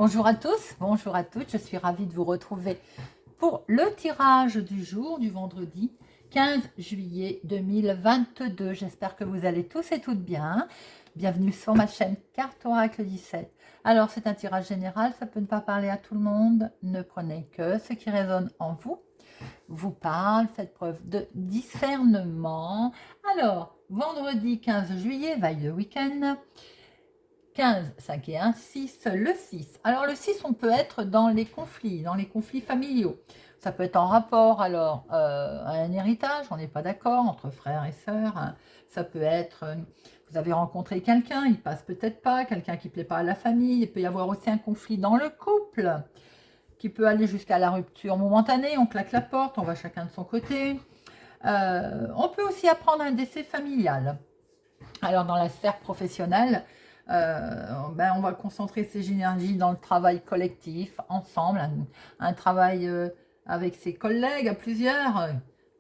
Bonjour à tous, bonjour à toutes, je suis ravie de vous retrouver pour le tirage du jour du vendredi 15 juillet 2022. J'espère que vous allez tous et toutes bien. Bienvenue sur ma chaîne Carte Oracle 17. Alors c'est un tirage général, ça peut ne pas parler à tout le monde, ne prenez que ce qui résonne en vous. Vous parle, faites preuve de discernement. Alors, vendredi 15 juillet, veille de week-end. 15, 5 et 1, 6, le 6. Alors le 6, on peut être dans les conflits familiaux. Ça peut être en rapport alors à un héritage, on n'est pas d'accord entre frères et sœurs. Hein. Ça peut être, vous avez rencontré quelqu'un, il passe peut-être pas, quelqu'un qui ne plaît pas à la famille. Il peut y avoir aussi un conflit dans le couple qui peut aller jusqu'à la rupture momentanée. On claque la porte, on va chacun de son côté. On peut aussi apprendre un décès familial. Alors dans la sphère professionnelle, on va concentrer ses énergies dans le travail collectif, ensemble, un travail avec ses collègues à plusieurs.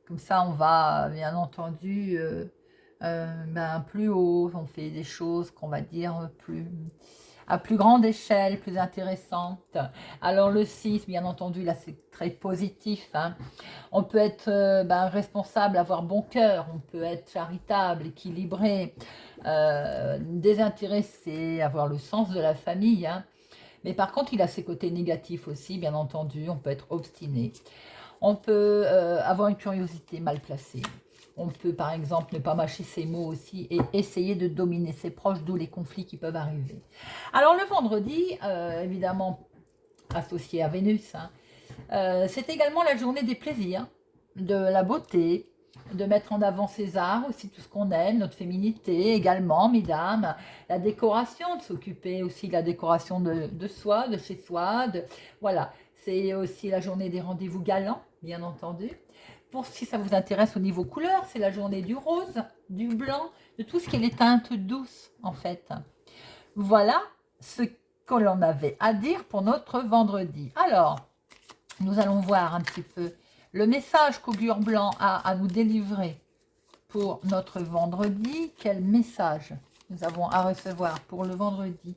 Comme ça, on va bien entendu plus haut, on fait des choses qu'on va dire à plus grande échelle, plus intéressantes. Alors le 6, bien entendu, là c'est très positif. Hein. On peut être responsable, avoir bon cœur, on peut être charitable, équilibré, désintéressé, avoir le sens de la famille. Hein. Mais par contre, il a ses côtés négatifs aussi, bien entendu. On peut être obstiné. On peut avoir une curiosité mal placée. On peut, par exemple, ne pas mâcher ses mots aussi et essayer de dominer ses proches, d'où les conflits qui peuvent arriver. Alors, le vendredi, évidemment, associé à Vénus, hein, c'est également la journée des plaisirs, de la beauté, de mettre en avant ses arts, aussi tout ce qu'on aime, notre féminité également, mesdames, la décoration, de s'occuper aussi de la décoration de soi, de chez soi, voilà. C'est aussi la journée des rendez-vous galants, bien entendu. Pour si ça vous intéresse au niveau couleur, c'est la journée du rose, du blanc, de tout ce qui est les teintes douces, en fait. Voilà ce que l'on avait à dire pour notre vendredi. Alors, nous allons voir un petit peu le message qu'Augure Blanc a à nous délivrer pour notre vendredi. Quel message nous avons à recevoir pour le vendredi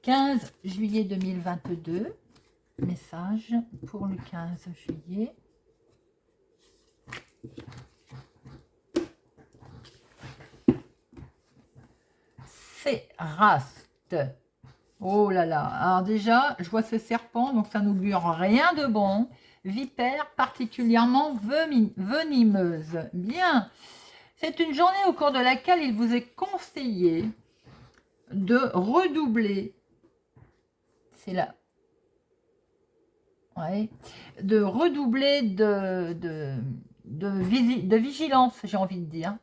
15 juillet 2022. Message pour le 15 juillet. C'est Raste. Oh là là. Alors déjà, je vois ce serpent, donc ça n'augure rien de bon. Vipère particulièrement venimeuse. Bien. C'est une journée au cours de laquelle il vous est conseillé de redoubler. C'est là. Ouais. De redoubler de vigilance, j'ai envie de dire.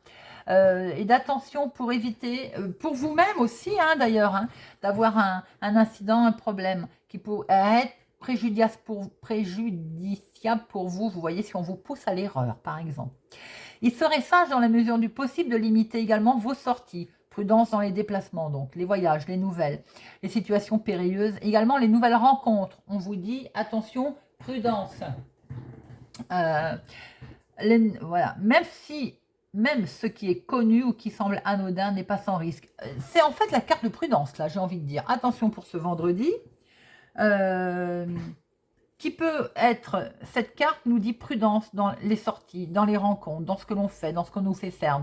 Et d'attention pour éviter, pour vous-même aussi, hein, d'ailleurs, hein, d'avoir un incident, un problème qui pourrait être préjudiciable pour vous. Vous voyez, si on vous pousse à l'erreur, par exemple. Il serait sage, dans la mesure du possible, de limiter également vos sorties. Prudence dans les déplacements, donc les voyages, les nouvelles, les situations périlleuses, également les nouvelles rencontres. On vous dit, attention, prudence. Voilà, même ce qui est connu ou qui semble anodin n'est pas sans risque. C'est en fait la carte de prudence, là, j'ai envie de dire. Attention pour ce vendredi. Qui peut être, cette carte nous dit prudence dans les sorties, dans les rencontres, dans ce que l'on fait, dans ce qu'on nous fait faire.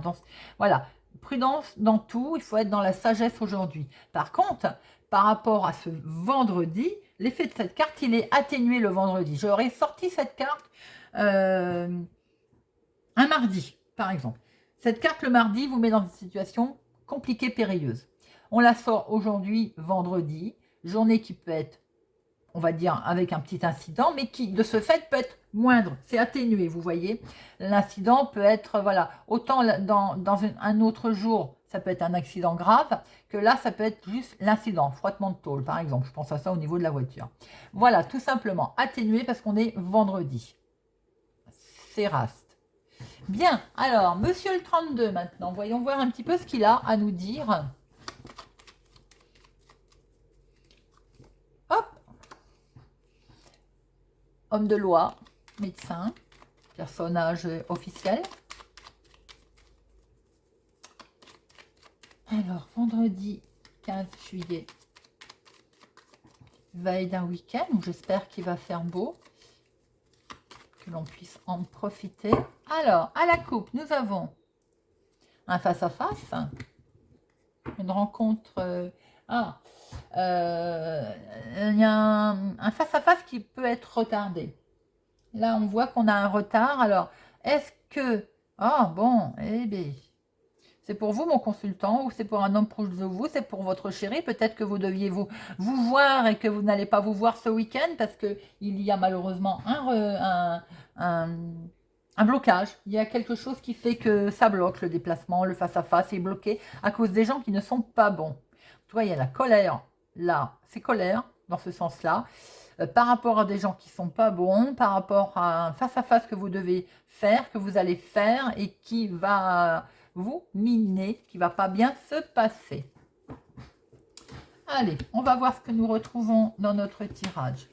Voilà, prudence dans tout, il faut être dans la sagesse aujourd'hui. Par contre, par rapport à ce vendredi, l'effet de cette carte, il est atténué le vendredi. J'aurais sorti cette carte un mardi, par exemple. Cette carte, le mardi, vous met dans une situation compliquée, périlleuse. On la sort aujourd'hui, vendredi, journée qui peut être, on va dire, avec un petit incident, mais qui, de ce fait, peut être moindre. C'est atténué, vous voyez. L'incident peut être, voilà, autant dans un autre jour, ça peut être un accident grave, que là, ça peut être juste l'incident, frottement de tôle, par exemple. Je pense à ça au niveau de la voiture. Voilà, tout simplement, atténué parce qu'on est vendredi. C'est raste. Bien, alors, monsieur le 32 maintenant, voyons voir un petit peu ce qu'il a à nous dire. Hop. Homme de loi, médecin, personnage officiel. Alors, vendredi 15 juillet veille d'un week-end où j'espère qu'il va faire beau, que l'on puisse en profiter. Alors, à la coupe, nous avons un face-à-face, une rencontre. Il y a un face-à-face qui peut être retardé. Là, on voit qu'on a un retard. Alors, est-ce que... Ah, bon, eh bien, c'est pour vous, mon consultant, ou c'est pour un homme proche de vous, c'est pour votre chéri. Peut-être que vous deviez vous voir et que vous n'allez pas vous voir ce week-end parce qu'il y a malheureusement un blocage. Il y a quelque chose qui fait que ça bloque le déplacement, le face-à-face est bloqué à cause des gens qui ne sont pas bons. Tu vois, il y a la colère, là, c'est colère dans ce sens-là. Par rapport à des gens qui ne sont pas bons, par rapport à un face-à-face que vous devez faire, que vous allez faire et qui va vous miner, qui ne va pas bien se passer. Allez, on va voir ce que nous retrouvons dans notre tirage.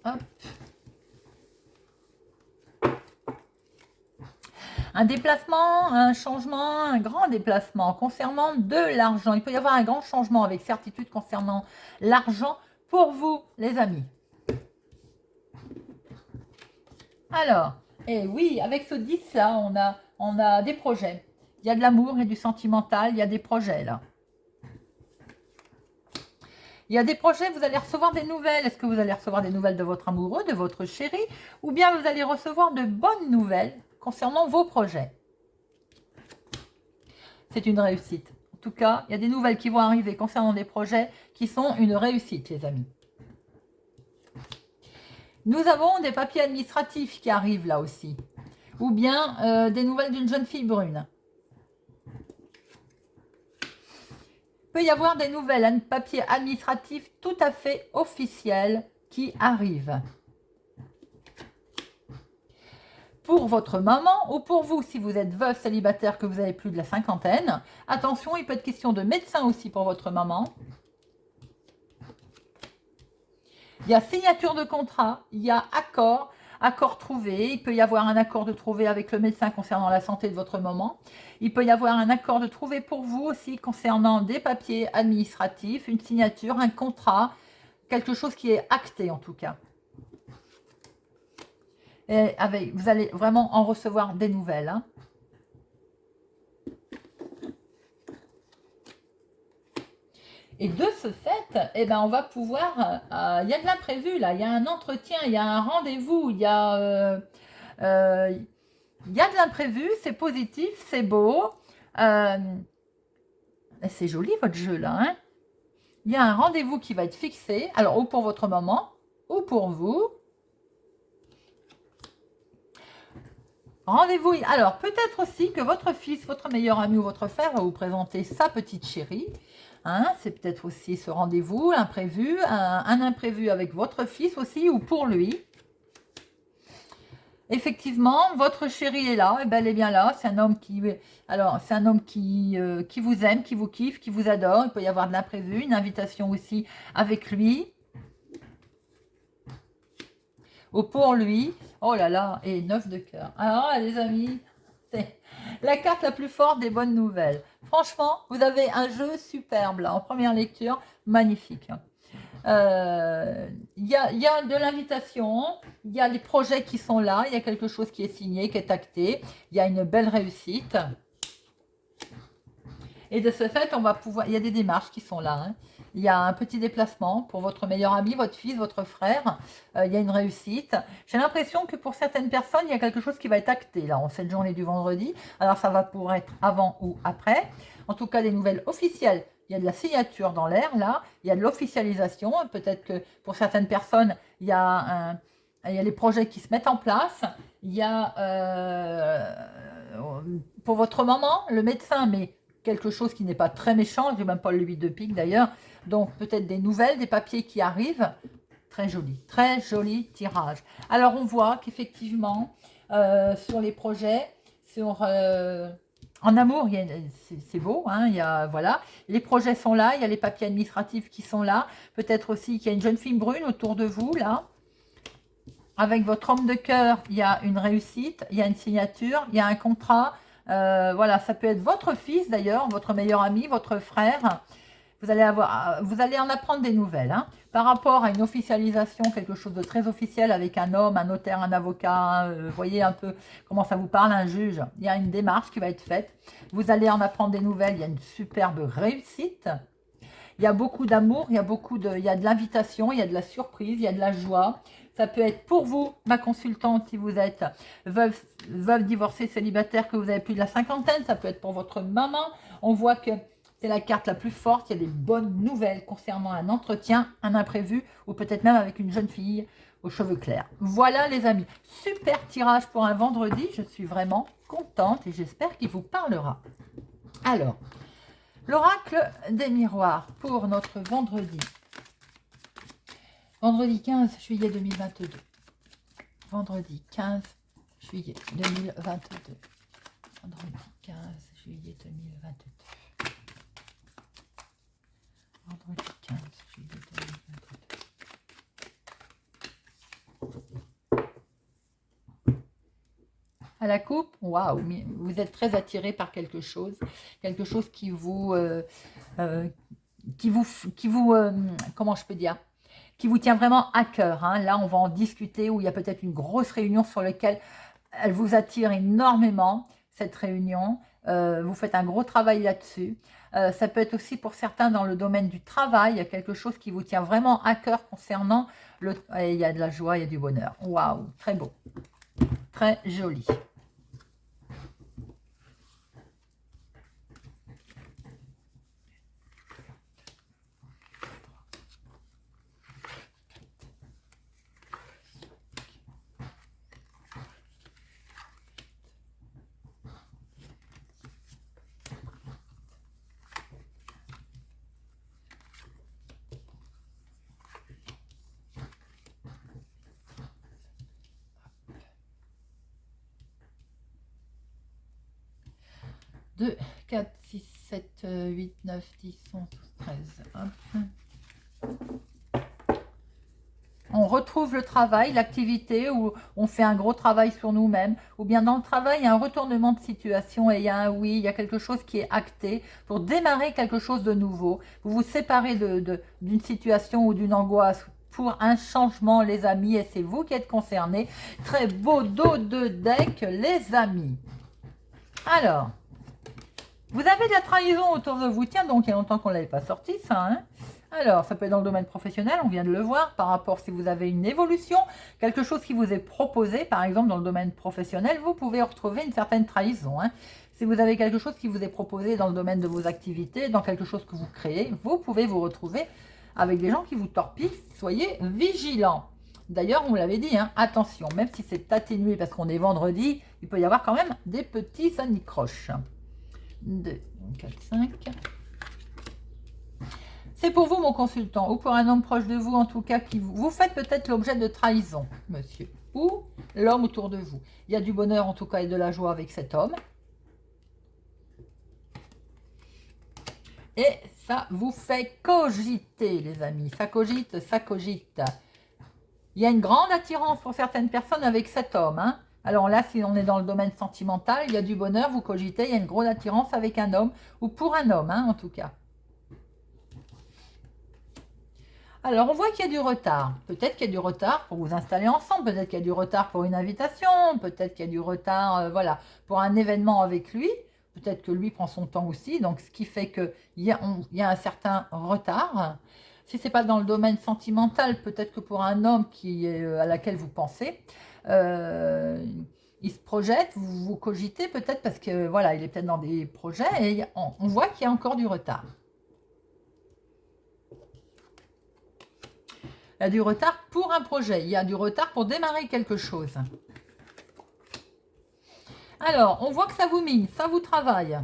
Hop. Un déplacement, un changement, un grand déplacement concernant de l'argent. Il peut y avoir un grand changement avec certitude concernant l'argent pour vous, les amis. Alors, et oui, avec ce 10 là, on a des projets. Il y a de l'amour et du sentimental, il y a des projets là. Il y a des projets, vous allez recevoir des nouvelles. Est-ce que vous allez recevoir des nouvelles de votre amoureux, de votre chéri, ou bien vous allez recevoir de bonnes nouvelles concernant vos projets? C'est une réussite. En tout cas, il y a des nouvelles qui vont arriver concernant des projets qui sont une réussite, les amis. Nous avons des papiers administratifs qui arrivent là aussi. Ou bien des nouvelles d'une jeune fille brune. Il peut y avoir des nouvelles, un papier administratif tout à fait officiel qui arrive. Pour votre maman ou pour vous, si vous êtes veuf, célibataire, que vous avez plus de la cinquantaine. Attention, il peut être question de médecin aussi pour votre maman. Il y a signature de contrat, il y a accord trouvé. Il peut y avoir un accord de trouvé avec le médecin concernant la santé de votre maman. Il peut y avoir un accord de trouvé pour vous aussi concernant des papiers administratifs, une signature, un contrat, quelque chose qui est acté en tout cas. Et vous allez vraiment en recevoir des nouvelles. Hein. Et de ce fait, eh ben, on va pouvoir... Il y a de l'imprévu là, il y a un entretien, il y a un rendez-vous, il y a de l'imprévu, c'est positif, c'est beau. C'est joli votre jeu là. Hein. Il y a un rendez-vous qui va être fixé, alors ou pour votre maman, ou pour vous. Rendez-vous, alors peut-être aussi que votre fils, votre meilleur ami ou votre frère va vous présenter sa petite chérie. Hein, c'est peut-être aussi ce rendez-vous, imprévu, un imprévu avec votre fils aussi ou pour lui. Effectivement, votre chéri est là, et bel et bien là. C'est un homme qui, qui vous aime, qui vous kiffe, qui vous adore. Il peut y avoir de l'imprévu, une invitation aussi avec lui. Ou pour lui. Oh là là, et 9 de cœur. Alors les amis, c'est la carte la plus forte des bonnes nouvelles. Franchement, vous avez un jeu superbe là, en première lecture, magnifique. Il y a de l'invitation, il y a les projets qui sont là, il y a quelque chose qui est signé, qui est acté, il y a une belle réussite. Et de ce fait, on va pouvoir, il y a des démarches qui sont là. Hein. Il y a un petit déplacement pour votre meilleur ami, votre fils, votre frère. Il y a une réussite. J'ai l'impression que pour certaines personnes, il y a quelque chose qui va être acté là, en cette journée du vendredi. Alors, ça va pouvoir être avant ou après. En tout cas, des nouvelles officielles. Il y a de la signature dans l'air là. Il y a de l'officialisation. Peut-être que pour certaines personnes, il y a les projets qui se mettent en place. Il y a pour votre maman, le médecin, mais quelque chose qui n'est pas très méchant, j'ai même pas le 8 de pique d'ailleurs, donc peut-être des nouvelles, des papiers qui arrivent, très joli tirage. Alors on voit qu'effectivement, sur les projets, sur En amour, c'est beau, hein, voilà, les projets sont là, il y a les papiers administratifs qui sont là. Peut-être aussi qu'il y a une jeune fille brune autour de vous, là. Avec votre homme de cœur, il y a une réussite, il y a une signature, il y a un contrat. Voilà, ça peut être votre fils d'ailleurs, votre meilleur ami, votre frère. Vous allez en apprendre des nouvelles. Hein. Par rapport à une officialisation, quelque chose de très officiel avec un homme, un notaire, un avocat, vous voyez un peu comment ça vous parle, un juge. Il y a une démarche qui va être faite. Vous allez en apprendre des nouvelles. Il y a une superbe réussite. Il y a beaucoup d'amour, il y a de l'invitation, il y a de la surprise, il y a de la joie. Ça peut être pour vous, ma consultante, si vous êtes veuve divorcée, célibataire, que vous avez plus de la cinquantaine. Ça peut être pour votre maman. On voit que c'est la carte la plus forte. Il y a des bonnes nouvelles concernant un entretien, un imprévu, ou peut-être même avec une jeune fille aux cheveux clairs. Voilà les amis, super tirage pour un vendredi. Je suis vraiment contente et j'espère qu'il vous parlera. Alors, l'oracle des miroirs pour notre vendredi. Vendredi 15 juillet 2022. Vendredi 15 juillet 2022. Vendredi 15 juillet 2022. Vendredi 15 juillet 2022. À la coupe, waouh, vous êtes très attiré par quelque chose qui vous, comment je peux dire, qui vous tient vraiment à cœur. Hein. Là, on va en discuter, où il y a peut-être une grosse réunion sur laquelle elle vous attire énormément, cette réunion. Vous faites un gros travail là-dessus. Ça peut être aussi pour certains dans le domaine du travail, il y a quelque chose qui vous tient vraiment à cœur concernant il y a de la joie, il y a du bonheur. Waouh, très beau, très joli. Deux, 4, 6, 7, 8, 9, 10, 11, 12, 13. On retrouve le travail, l'activité où on fait un gros travail sur nous-mêmes, ou bien dans le travail, il y a un retournement de situation et il y a un oui, il y a quelque chose qui est acté pour démarrer quelque chose de nouveau. Vous vous séparez d'une situation ou d'une angoisse pour un changement, les amis, et c'est vous qui êtes concernés. Très beau dos de deck, les amis. Alors, vous avez de la trahison autour de vous. Tiens, donc il y a longtemps qu'on ne l'avait pas sorti, ça. Hein. Alors, ça peut être dans le domaine professionnel, on vient de le voir, par rapport si vous avez une évolution, quelque chose qui vous est proposé, par exemple dans le domaine professionnel, vous pouvez retrouver une certaine trahison. Hein. Si vous avez quelque chose qui vous est proposé dans le domaine de vos activités, dans quelque chose que vous créez, vous pouvez vous retrouver avec des gens qui vous torpillent. Soyez vigilants. D'ailleurs, on l'avait dit, hein, attention, même si c'est atténué parce qu'on est vendredi, il peut y avoir quand même des petits sanicroches. 2, 4, 5. C'est pour vous, mon consultant, ou pour un homme proche de vous, en tout cas, qui vous faites peut-être l'objet de trahison, monsieur, ou l'homme autour de vous. Il y a du bonheur, en tout cas, et de la joie avec cet homme. Et ça vous fait cogiter, les amis. Ça cogite, ça cogite. Il y a une grande attirance pour certaines personnes avec cet homme, hein. Alors là, si on est dans le domaine sentimental, il y a du bonheur, vous cogitez, il y a une grosse attirance avec un homme, ou pour un homme, hein, en tout cas. Alors, on voit qu'il y a du retard. Peut-être qu'il y a du retard pour vous installer ensemble, peut-être qu'il y a du retard pour une invitation, peut-être qu'il y a du retard voilà, pour un événement avec lui. Peut-être que lui prend son temps aussi, donc ce qui fait qu'il y a un certain retard. Si ce n'est pas dans le domaine sentimental, peut-être que pour un homme à laquelle vous pensez, il se projette, vous cogitez peut-être parce que voilà, il est peut-être dans des projets et on voit qu'il y a encore du retard. Il y a du retard pour un projet, il y a du retard pour démarrer quelque chose. Alors, on voit que ça vous mine, ça vous travaille.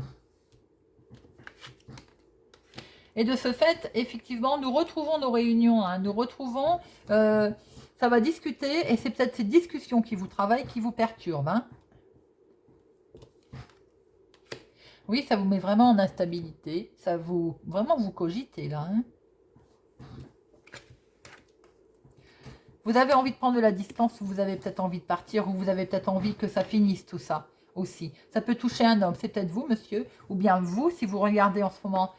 Et de ce fait, effectivement, nous retrouvons nos réunions, hein, nous retrouvons, ça va discuter, et c'est peut-être ces discussions qui vous travaillent, qui vous perturbent. Hein. Oui, ça vous met vraiment en instabilité. Ça vous... Vraiment, vous cogitez là. Hein. Vous avez envie de prendre de la distance, ou vous avez peut-être envie de partir, ou vous avez peut-être envie que ça finisse tout ça aussi. Ça peut toucher un homme, c'est peut-être vous, monsieur, ou bien vous, si vous regardez en ce moment,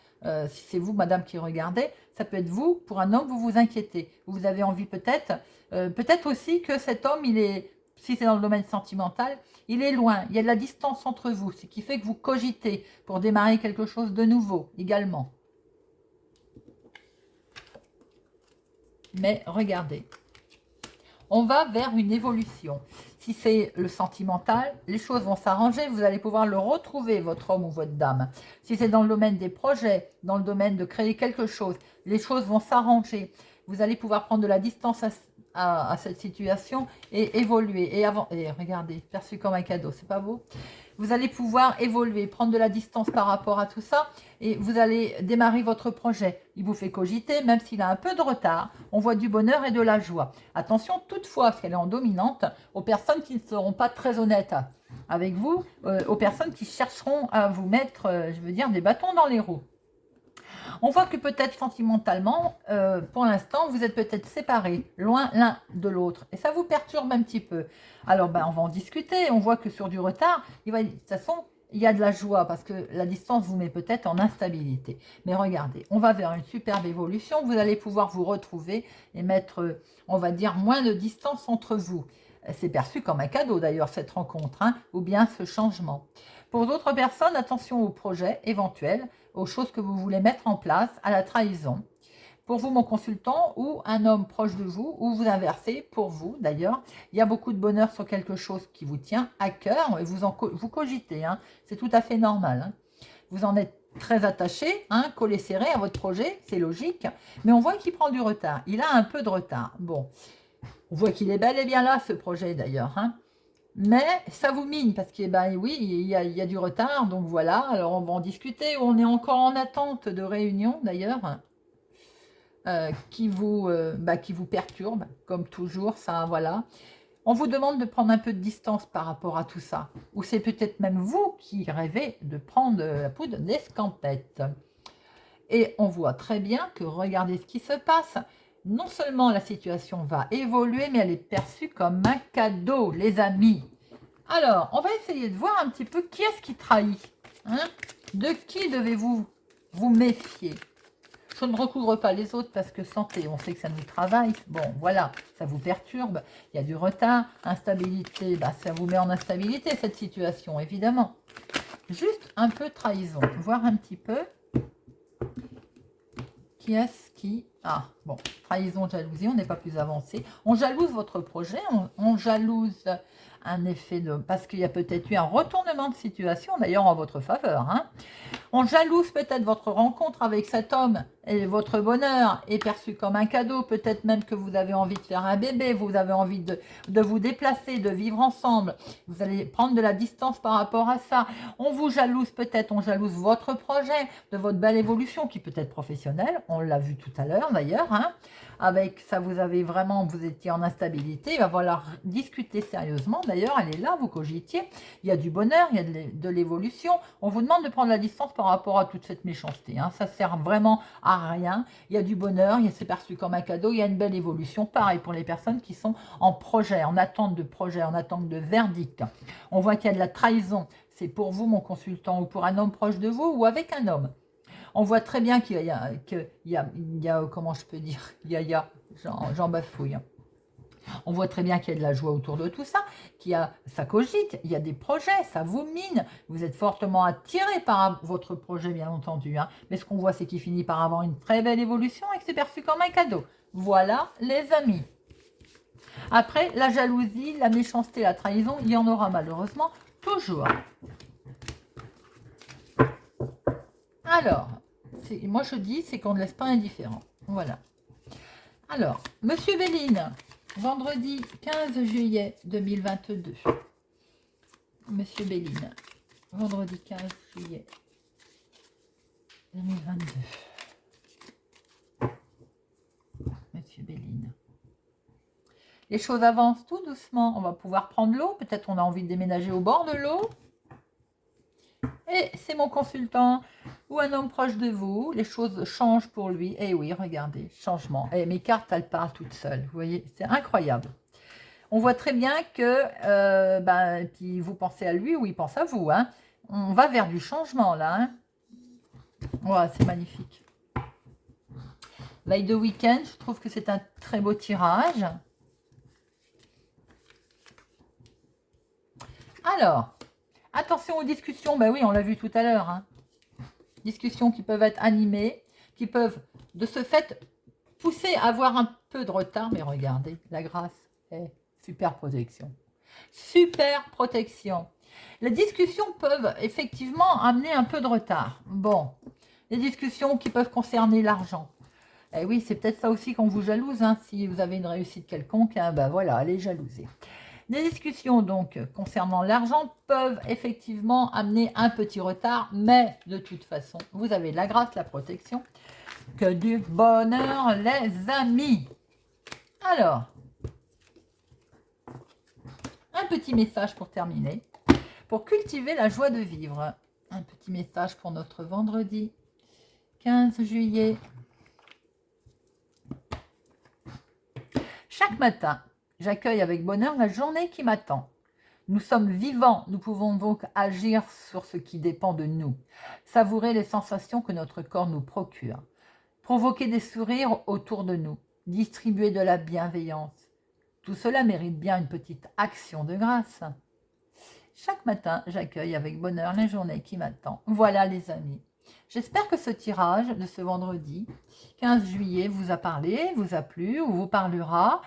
si c'est vous, madame, qui regardez, ça peut être vous, pour un homme, vous vous inquiétez. Vous avez envie peut-être, peut-être aussi que cet homme, il est, si c'est dans le domaine sentimental, il est loin, il y a de la distance entre vous, ce qui fait que vous cogitez pour démarrer quelque chose de nouveau également. Mais regardez. On va vers une évolution. Si c'est le sentimental, les choses vont s'arranger, vous allez pouvoir le retrouver, votre homme ou votre dame. Si c'est dans le domaine des projets, dans le domaine de créer quelque chose, les choses vont s'arranger. Vous allez pouvoir prendre de la distance à cette situation et évoluer. Et regardez, perçu comme un cadeau, c'est pas beau? Vous allez pouvoir évoluer, prendre de la distance par rapport à tout ça et vous allez démarrer votre projet. Il vous fait cogiter, même s'il a un peu de retard. On voit du bonheur et de la joie. Attention toutefois, parce qu'elle est en dominante, aux personnes qui ne seront pas très honnêtes avec vous, aux personnes qui chercheront à vous mettre, je veux dire, des bâtons dans les roues. On voit que peut-être sentimentalement, pour l'instant, vous êtes peut-être séparés, loin l'un de l'autre. Et ça vous perturbe un petit peu. Alors, on va en discuter. On voit que sur du retard, de toute façon, il y a de la joie parce que la distance vous met peut-être en instabilité. Mais regardez, on va vers une superbe évolution. Vous allez pouvoir vous retrouver et mettre, on va dire, moins de distance entre vous. C'est perçu comme un cadeau d'ailleurs cette rencontre, hein, ou bien ce changement. Pour d'autres personnes, attention aux projets éventuels, aux choses que vous voulez mettre en place, à la trahison. Pour vous, mon consultant, ou un homme proche de vous, ou vous inversez, pour vous d'ailleurs, il y a beaucoup de bonheur sur quelque chose qui vous tient à cœur, et vous cogitez, hein, c'est tout à fait normal. Hein. Vous en êtes très attaché, hein, collé serré à votre projet, c'est logique, mais on voit qu'il prend du retard, il a un peu de retard. Bon, on voit qu'il est bel et bien là, ce projet d'ailleurs, hein. Mais ça vous mine parce que, oui, il y a du retard. Donc voilà, alors on va en discuter. On est encore en attente de réunion d'ailleurs qui vous perturbe, comme toujours, ça, voilà. On vous demande de prendre un peu de distance par rapport à tout ça. Ou c'est peut-être même vous qui rêvez de prendre la poudre d'escampette. Et on voit très bien que, regardez ce qui se passe. Non seulement la situation va évoluer, mais elle est perçue comme un cadeau, les amis. Alors, on va essayer de voir un petit peu qui est-ce qui trahit. Hein? De qui devez-vous vous méfier? Je ne recouvre pas les autres parce que santé, on sait que ça nous travaille. Bon, voilà, ça vous perturbe. Il y a du retard, instabilité. Ça vous met en instabilité cette situation, évidemment. Juste un peu trahison. Voir un petit peu qui est-ce qui... Ah, bon, trahison, jalousie, on n'est pas plus avancé. On jalouse votre projet, on jalouse un effet de... Parce qu'il y a peut-être eu un retournement de situation, d'ailleurs en votre faveur. Hein. On jalouse peut-être votre rencontre avec cet homme et votre bonheur est perçu comme un cadeau. Peut-être même que vous avez envie de faire un bébé, vous avez envie de vous déplacer, de vivre ensemble. Vous allez prendre de la distance par rapport à ça. On vous jalouse peut-être, on jalouse votre projet, de votre belle évolution qui peut être professionnelle. On l'a vu tout à l'heure d'ailleurs. Hein. Avec ça, vous étiez en instabilité. Il va falloir discuter sérieusement. D'ailleurs, elle est là, vous cogitiez. Il y a du bonheur, il y a de l'évolution. On vous demande de prendre la distance par rapport à toute cette méchanceté. Hein. Ça sert vraiment à rien. Il y a du bonheur, c'est perçu comme un cadeau. Il y a une belle évolution. Pareil pour les personnes qui sont en projet, en attente de projet, en attente de verdict. On voit qu'il y a de la trahison. C'est pour vous, mon consultant, ou pour un homme proche de vous, ou avec un homme. On voit très bien qu'il y a, comment je peux dire, j'en bafouille. On voit très bien qu'il y a de la joie autour de tout ça, ça cogite, il y a des projets, ça vous mine. Vous êtes fortement attiré par votre projet, bien entendu. Hein. Mais ce qu'on voit, c'est qu'il finit par avoir une très belle évolution et que c'est perçu comme un cadeau. Voilà, les amis. Après, la jalousie, la méchanceté, la trahison, il y en aura malheureusement toujours. Alors, moi je dis, c'est qu'on ne laisse pas indifférent. Voilà. Alors, Monsieur Béline, vendredi 15 juillet 2022. Monsieur Béline, vendredi 15 juillet 2022. Monsieur Béline. Les choses avancent tout doucement. On va pouvoir prendre l'eau. Peut-être on a envie de déménager au bord de l'eau. Et c'est mon consultant ou un homme proche de vous. Les choses changent pour lui. Et oui, regardez, changement. Et mes cartes, elles parlent toutes seules. Vous voyez, c'est incroyable. On voit très bien que puis vous pensez à lui ou il pense à vous. Hein. On va vers du changement là. Hein. Ouais, c'est magnifique. Veille de week-end, je trouve que c'est un très beau tirage. Alors, attention aux discussions. Ben oui, on l'a vu tout à l'heure. Hein. Discussions qui peuvent être animées, qui peuvent de ce fait pousser à avoir un peu de retard. Mais regardez, la grâce est super protection. Super protection. Les discussions peuvent effectivement amener un peu de retard. Bon, les discussions qui peuvent concerner l'argent. Et oui, c'est peut-être ça aussi qu'on vous jalouse. Hein. Si vous avez une réussite quelconque, hein, ben voilà, allez jalouser. Les discussions donc concernant l'argent peuvent effectivement amener un petit retard, mais de toute façon, vous avez la grâce, la protection, que du bonheur, les amis. Alors, un petit message pour terminer, pour cultiver la joie de vivre. Un petit message pour notre vendredi 15 juillet. Chaque matin, j'accueille avec bonheur la journée qui m'attend. Nous sommes vivants, nous pouvons donc agir sur ce qui dépend de nous, savourer les sensations que notre corps nous procure, provoquer des sourires autour de nous, distribuer de la bienveillance. Tout cela mérite bien une petite action de grâce. Chaque matin, j'accueille avec bonheur la journée qui m'attend. Voilà les amis. J'espère que ce tirage de ce vendredi 15 juillet vous a parlé, vous a plu ou vous parlera.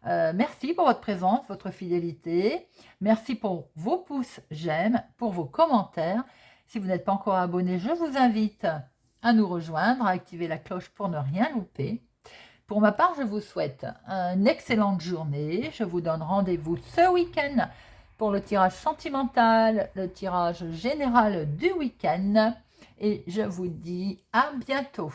Merci pour votre présence, votre fidélité. Merci pour vos pouces j'aime, pour vos commentaires. Si vous n'êtes pas encore abonné, je vous invite à nous rejoindre, à activer la cloche pour ne rien louper. Pour ma part, je vous souhaite une excellente journée. Je vous donne rendez-vous ce week-end pour le tirage sentimental, le tirage général du week-end. Et je vous dis à bientôt.